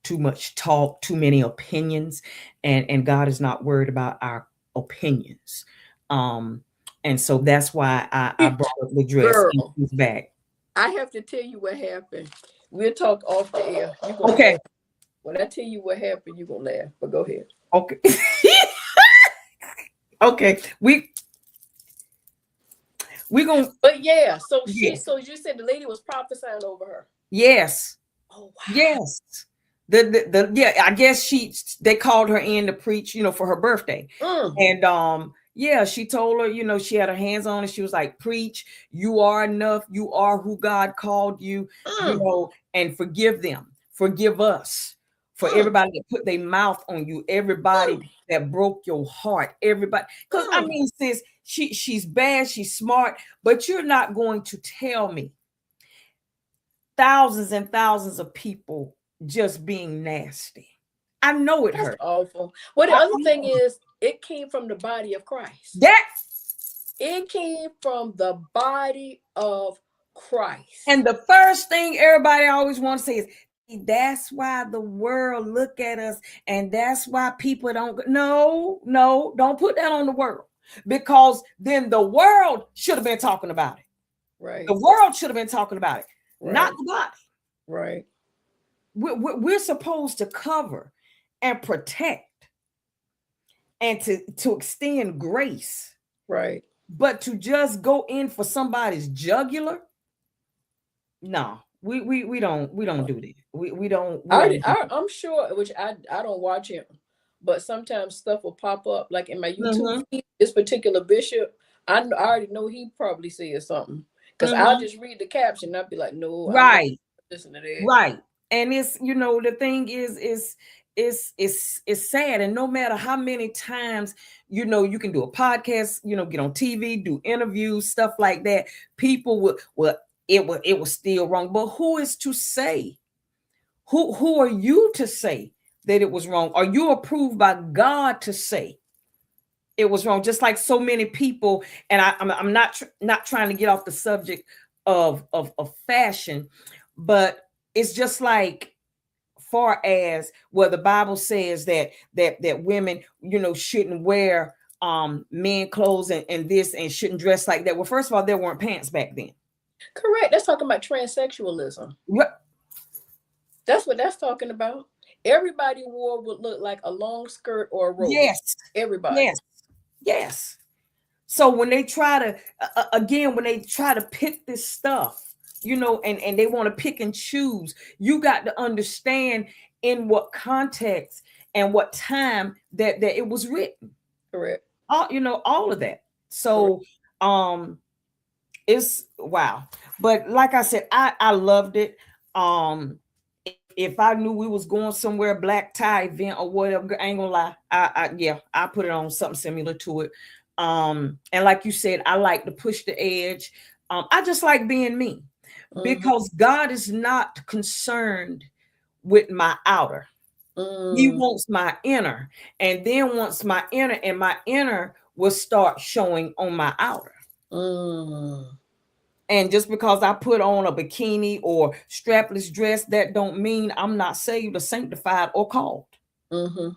too much talk, too many opinions, and God is not worried about our opinions. Um, and so that's why I brought up the dress and Girl, she's back. I have to tell you what happened. We'll talk off the air. You're gonna Okay, laugh. When I tell you what happened, you're gonna laugh. But go ahead. okay, okay. We gonna But yeah, so yeah, so you said the lady was prophesying over her. yes. Oh Yes. The yeah, I guess they called her in to preach, for her birthday. wow. And yeah, she told her, she had her hands on it. She was like, preach, you are enough, you are who God called you, Mm, and forgive them, forgive us for mm, everybody that put their mouth on you, everybody mm, that broke your heart, everybody. Because I mm, mean, sis, she's bad, she's smart, but you're not going to tell me thousands and thousands of people just being nasty. I know it that's hurt. awful. Well, the I other thing know is, it came from the body of Christ. that. It came from the body of Christ. And the first thing everybody always wants to say is, that's why the world look at us, and that's why people don't. No, don't put that on the world, because then the world should have been talking about it. The Right, world should have been talking about it, not right, the body. right, We're supposed to cover and protect and to extend grace. right. But to just go in for somebody's jugular, no, we don't do that. We don't do I'm sure, which I don't watch him, but sometimes stuff will pop up like in my YouTube that. feed. This particular bishop, I already know he probably said something because I'll Hmm. just read the caption and I'll be like, no, I'm not Right, listening to that. right. And it's the thing is sad. And no matter how many times you can do a podcast, get on TV, do interviews, stuff like that, people it was still wrong. But who is to say? Who are you to say that it was wrong? Are you approved by God to say it was wrong? Just like so many people, and I'm not trying to get off the subject of fashion, but it's just like far as well, the Bible says that women shouldn't wear men clothes and this and shouldn't dress like that. Well, first of all, there weren't pants back then. Correct. That's talking about transsexualism. Yep. That's what that's talking about. Everybody wore would look like a long skirt or a robe. Yes, Everybody. yes, yes. So when they try to again, when they try to pick this stuff, and they want to pick and choose, you got to understand in what context and what time that it was written. Correct. All of that. Correct. So um it's wow. But like I said, I loved it. If I knew we was going somewhere, black tie event or whatever, I ain't gonna lie. I put it on something similar to it. And like you said, I like to push the edge. I just like being me Mm-hmm. because God is not concerned with my outer. He Mm, wants my inner, and then once my inner, and my inner will start showing on my outer. mm, And just because I put on a bikini or strapless dress, that don't mean I'm not saved or sanctified or called. mm-hmm.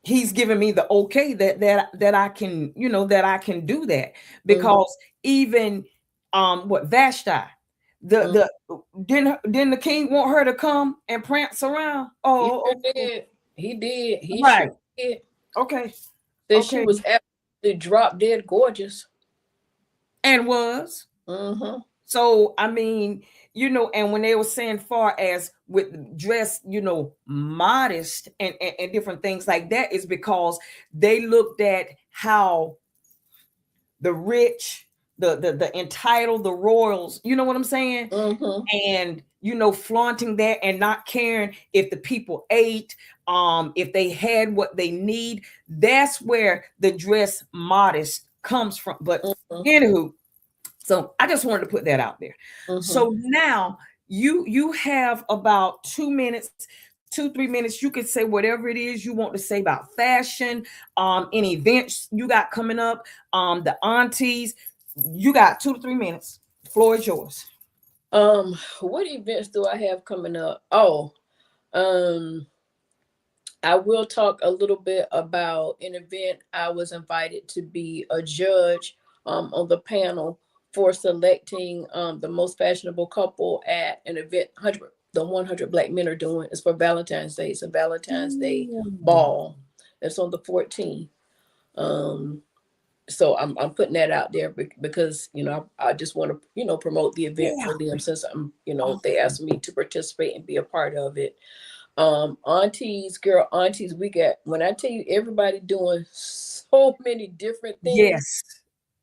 He's given me the okay that I can, that I can do that. Mm-hmm. Because even what Vashti, the didn't the king want her to come and prance around? He sure Oh, did. He did. He sure right. did. Okay. That she Okay. was absolutely drop dead gorgeous. And was. Mm-hmm. So I mean, and when they were saying far as with dress, modest and different things like that, is because they looked at how the rich, the entitled, the royals, you know what I'm saying? Mm-hmm. And flaunting that and not caring if the people ate, if they had what they need. That's where the dress modest comes from. But Mm-hmm. anywho, so I just wanted to put that out there. Mm-hmm. So now you have about 2 minutes, 2-3 minutes. You can say whatever it is you want to say about fashion, any events you got coming up, the aunties. You got 2 to 3 minutes. The floor is yours. What events do I have coming up? Oh, um, I will talk a little bit about an event. I was invited to be a judge on the panel for selecting the most fashionable couple at an event 100 the 100 Black Men are doing. It's for Valentine's Day. It's a Valentine's Day Ooh. ball. It's on the 14th. Um, so I'm putting that out there because I just want to promote the event Yeah. for them since Oh, they asked me to participate and be a part of it. Aunties, we got, when I tell you everybody doing so many different things, yes.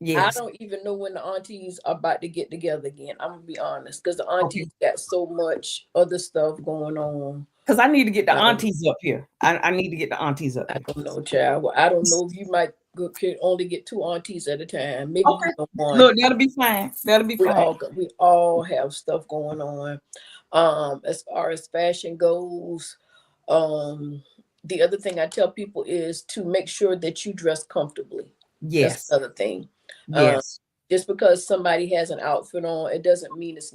I Yes. don't even know when the aunties are about to get together again. I'm gonna be honest, because the Okay. aunties got so much other stuff going on. Because I need to get the um aunties up here. I need to get the aunties up I here. don't know, child. Well, I don't know if you might could only get two aunties at a time, maybe Okay. even one. Look, that'll be fine. That'll be fine. We all have stuff going on. As far as fashion goes, um, the other thing I tell people is to make sure that you dress comfortably. That's Yes. another thing. Um, Yes. just because somebody has an outfit on, it doesn't mean it's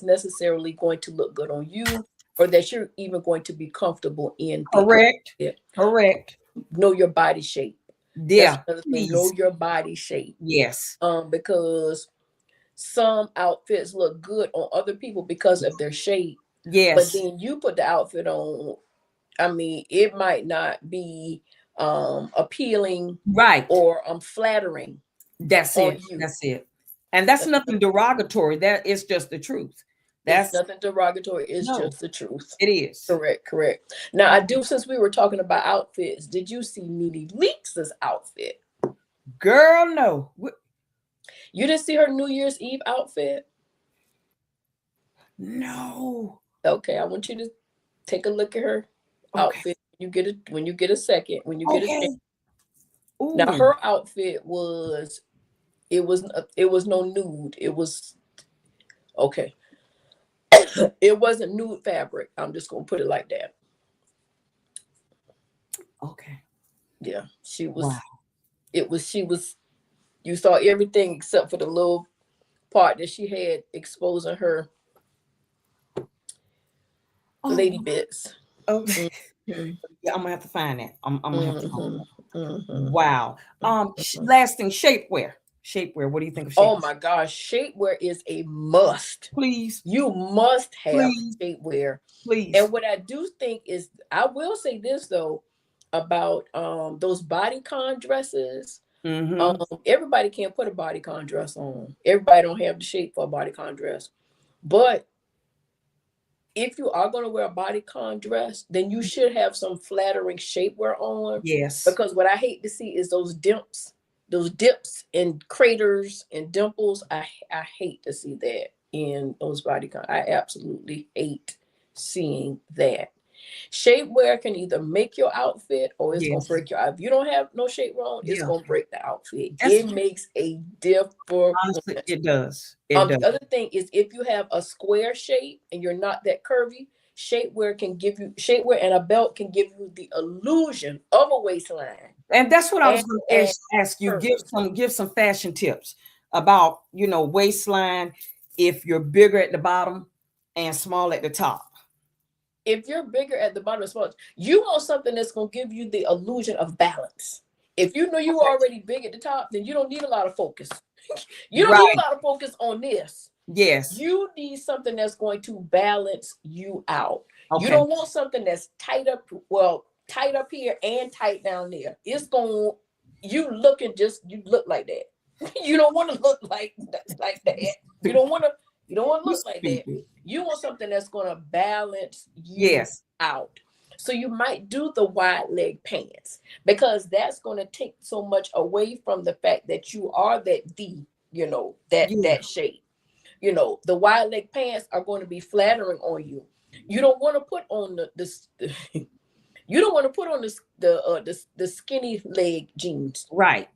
necessarily going to look good on you, or that you're even going to be comfortable in the Correct. outfit. Correct. Know your body shape. That's Yeah. another thing. Know Please. your body shape. Yes. Because some outfits look good on other people because of their shape, but Yes. then you put the outfit on, I mean, it might not be appealing Right. or flattering That's on it. you. That's it. And that's That's nothing derogatory. That is just the truth. It's That's nothing derogatory, it's no, just the truth. it is. Correct, correct. Now I do, since we were talking about outfits, did you see Nene Leaks' outfit? Girl, no. You didn't see her New Year's Eve outfit? No. Okay, I want you to take a look at her Okay. outfit. When you get a second, when you get a chance. Okay. Now Ooh. her outfit was, it was no nude. It was okay. It wasn't nude fabric. I'm just gonna put it like that. Okay. Yeah, she Wow. was. It was she was. You saw everything except for the little part that she had exposing her lady Oh. bits. Okay. Mm-hmm. Yeah, I'm gonna have to find that. I'm gonna have to find Mm-hmm. that. Mm-hmm. Wow. Mm-hmm. Last thing, shapewear. Shapewear. What do you think of Oh shapewear? my gosh, shapewear is a must. Please, You must have please, shapewear. please. And what I do think is, I will say this though about those bodycon dresses. Mm-hmm. Everybody can't put a bodycon dress on. Everybody don't have the shape for a bodycon dress. But if you are going to wear a bodycon dress, then you should have some flattering shapewear on. Yes. Because what I hate to see is those dips and craters and dimples. I hate to see that in those bodycon. I absolutely hate seeing that. Shapewear can either make your outfit or it's gonna Yes. break your. If you don't have no shapewear on, it's Yeah. gonna break the outfit. That's It makes a difference. honestly, it does. It does. The other thing is, if you have a square shape and you're not that curvy, shapewear and a belt can give you the illusion of a waistline And that's what I was and, going to and ask you. curve. Give some fashion tips about waistline if you're bigger at the bottom and small at the top. If you're bigger at the bottom of the you want something that's gonna give you the illusion of balance. If you know you're Okay. already big at the top, then you don't need a lot of focus. You don't need a Right. lot of focus on this. Yes. You need something that's going to balance you out. You Okay. don't want something that's tight up here and tight down there. It's going, you look like that. You don't want to look like that. You don't want to you don't want to You look like that. stupid. You want something that's going to balance you Yes. out. So you might do the wide leg pants because that's going to take so much away from the fact that you are that D, Yeah. that shape. The wide leg pants are going to be flattering on you. You don't want to put on you don't want to put on the skinny leg jeans. Right.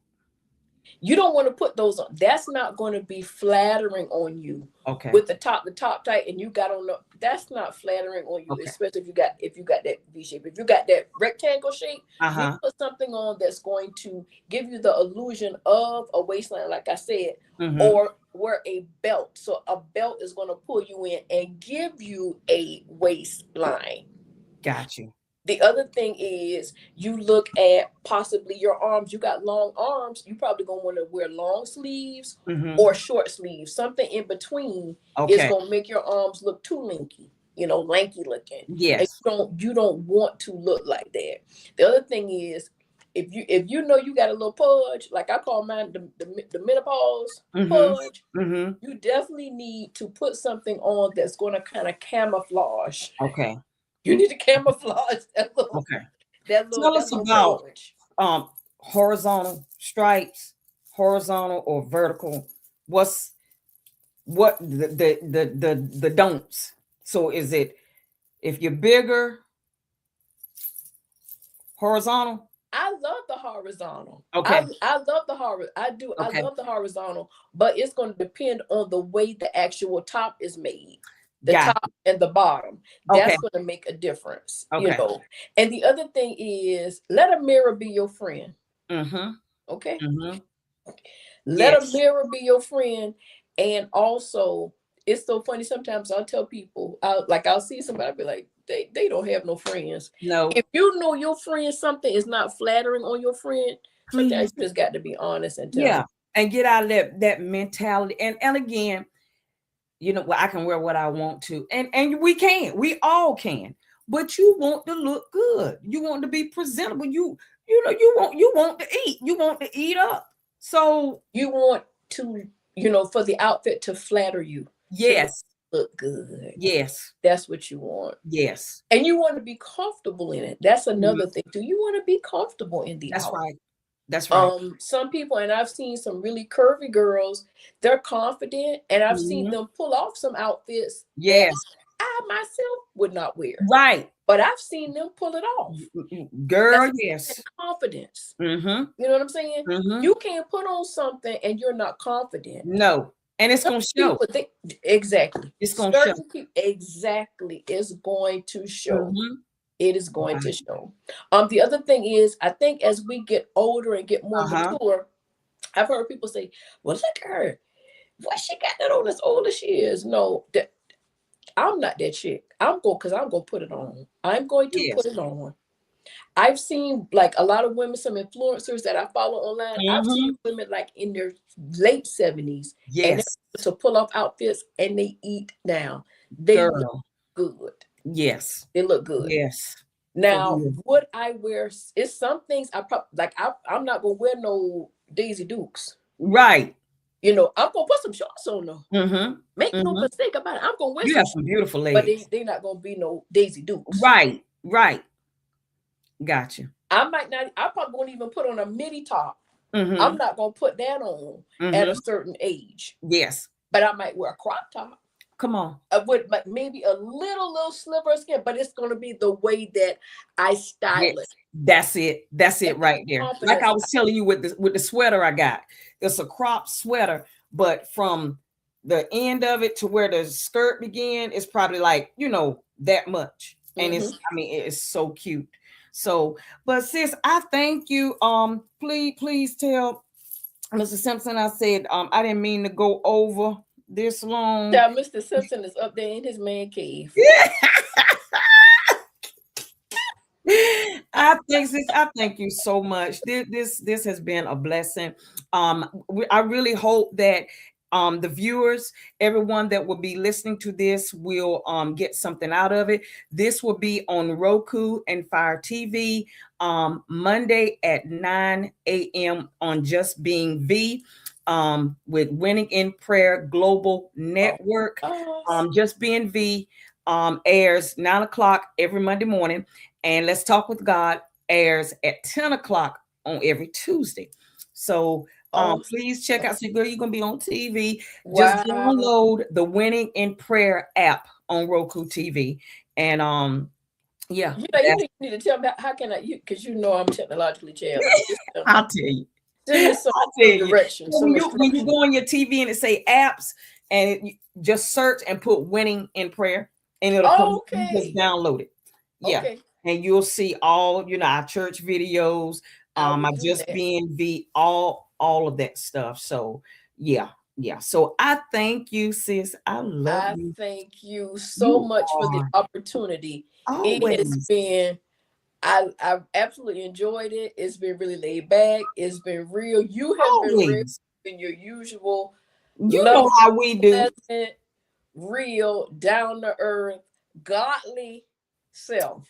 You don't want to put those on. That's not going to be flattering on you. Okay. With the top tight, and you got on that's not flattering on you, Okay. especially if you got that V shape. If you got that rectangle shape, you Uh-huh. put something on that's going to give you the illusion of a waistline, like I said, Mm-hmm. or wear a belt. So a belt is going to pull you in and give you a waistline. Got you. The other thing is you look at possibly your arms. You got long arms. You probably gonna want to wear long sleeves Mm-hmm. or short sleeves. Something in between is Okay. gonna make your arms look too lanky, lanky looking. And Yes. you don't want to look like that. The other thing is if you know you got a little pudge, like I call mine the menopause Mm-hmm. pudge, Mm-hmm. you definitely need to put something on that's gonna kind of camouflage. Okay. You need to camouflage that little Okay. that little Tell that us little about pudge. um horizontal stripes, horizontal or vertical. What the don'ts? So is it if you're bigger, horizontal? I love the horizontal. Okay. I love the horizontal. I do. I Okay. love the horizontal, but it's going to depend on the way the actual top is made. The Got top and the bottom. okay. That's going to make a difference. Okay. And the other thing is let a mirror be your friend. Mm-hmm. Okay. Mm-hmm. Let a Yes. mirror be your friend. And also, it's so funny. Sometimes I'll tell people, I'll see somebody, I'll be like, they don't have no friends. No. If you know your friend something is not flattering on your friend, Please. sometimes you just got to be honest and tell Yeah. them. And get out of that mentality. And again, well, I can wear what I want to. And we all can. But you want to look good. You want to be presentable. You want to eat. You want to eat up. So You want to, for the outfit to flatter you, to make yes. you look good. Yes. That's what you want. Yes. And you want to be comfortable in it. That's Mhm. another thing. Do you want to be comfortable in the That's outfit? right. That's right. Some people, and I've seen some really curvy girls, they're confident, and I've seen Mhm. them pull off some outfits that Yes. I myself would not wear. Right. But I've seen them pull it off. Girl, That's yes. confidence. Mm-hmm. You know what I'm saying? Mm-hmm. You can't put on something and you're not confident. No. And it's Some gonna show. people think exactly. It's gonna show. Certain people exactly is going to show. Mm-hmm. It is going to Right. show. The other thing is, I think as we get older and get more Uh-huh. mature, I've heard people say, "Well, look at her. What she got that on as old as she is?" No, I'm not that chick. I'm gonna put it on. I'm going to put Yes. it on. I've seen like a lot of women, some influencers that I follow online. I've seen Mm-hmm. women like in their late 70s and they're Yes. able to pull off outfits and they eat now. They look Girl. good. Yes. They look good. Yes. For Now, real. would I wear? It's some things I probably like. I'm not gonna wear no Daisy Dukes. Right. I'm gonna put some shorts on though. Mm-hmm. Make no Mm-hmm. mistake about it. I'm gonna wear You some have shorts, some beautiful but legs. they not gonna be no Daisy Dukes. Right. Right. Gotcha. I might not. I probably won't even put on a midi top. Mm-hmm. I'm not gonna put that on at Mm-hmm. a certain age. Yes. But I might wear a crop top. Come on. With like maybe a little sliver of skin, but it's gonna be the way that I style it. Yes. That's it. That's it And the right there. Like confidence. I was telling you with the sweater I got. It's a crop sweater, but from the end of it to where the skirt began, it's probably like, that much. And Mhm. it's so cute. So, but sis, I thank you. Please tell Mr. Simpson I said I didn't mean to go over this long. Now, Mr. Simpson is up there in his man cave. I thank you so much. This has been a blessing. I really hope that the viewers, everyone that will be listening to this, will get something out of it. This will be on Roku and Fire TV Monday at 9 a.m. on Just Being V. With Winning in Prayer Global Network. Oh, Just Being V airs 9 o'clock every Monday morning, and Let's Talk with God airs at 10 o'clock on every Tuesday. So Oh, Please check out. So, girl, you're gonna be on TV. Just wow. download the Winning in Prayer app on Roku TV, and yeah, You know, that's, you need to tell me how can I, you, because you know I'm technologically challenged. Just tell me. I'll tell you. Send me some, I'll tell some you. direction, So some when you instruction. go on your TV and it say apps, and you just search and put Winning in Prayer, and it'll come. You just Okay. download it. Yeah, Okay. and you'll see all our church videos. I will I do just that. being the all of that stuff. So yeah, yeah. So I thank you, sis. I love I you. thank you so You much for the are opportunity. It has always, been, I've absolutely enjoyed it. It's been really laid back. It's been real. You have been real always. in your usual You know loving, how we do. pleasant, real, down to earth, godly self.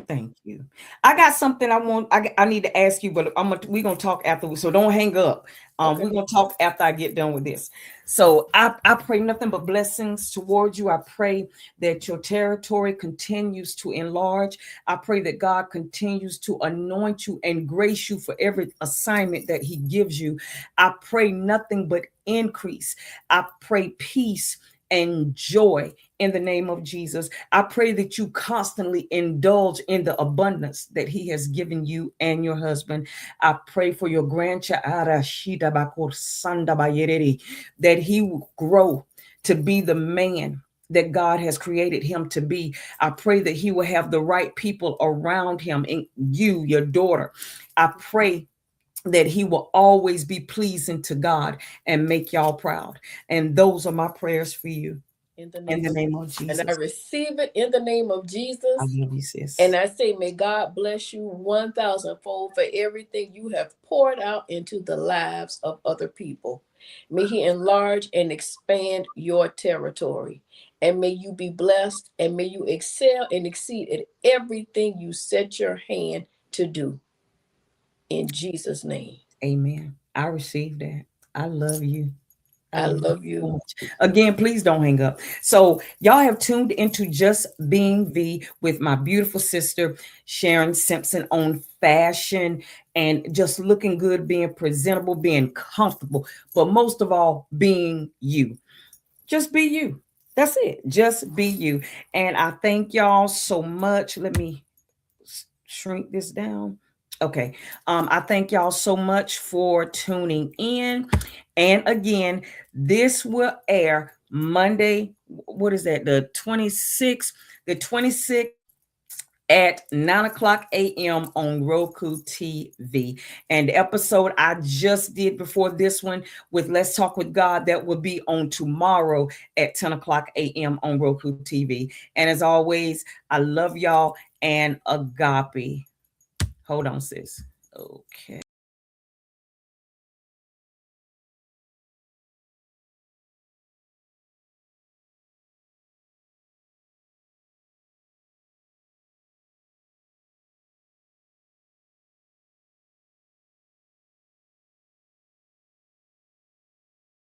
Thank you. I got something I want. I need to ask you, but we're gonna talk afterwards. So don't hang up. We're Okay. gonna talk after I get done with this. So I pray nothing but blessings towards you. I pray that your territory continues to enlarge. I pray that God continues to anoint you and grace you for every assignment that He gives you. I pray nothing but increase. I pray peace and joy in the name of Jesus. I pray that you constantly indulge in the abundance that He has given you and your husband. I pray for your grandchild, that he will grow to be the man that God has created him to be. I pray that he will have the right people around him, and you, your daughter. I pray that he will always be pleasing to God and make y'all proud. And those are my prayers for you In the in name the of, name of and I Jesus. receive it in the name of I Jesus. love you, And sis. I say, may God bless you 1,000 fold for everything you have poured out into the lives of other people. May He enlarge and expand your territory. And may you be blessed and may you excel and exceed at everything you set your hand to do. In Jesus' name. Amen. I receive that. I love you. I I love you love so you. much. Again, please don't hang up. So, y'all have tuned into Just Being V with my beautiful sister, Sharon Simpson, on fashion and just looking good, being presentable, being comfortable, but most of all, being you. Just be you. That's it. Just be you. And I thank y'all so much. Let me shrink this down. Okay. I thank y'all so much for tuning in. And again, this will air Monday. What is that? The 26th. The 26th at 9 o'clock a.m. on Roku TV. And the episode I just did before this one with Let's Talk with God, that will be on tomorrow at 10 o'clock a.m. on Roku TV. And as always, I love y'all and agape. Hold on, sis. Okay.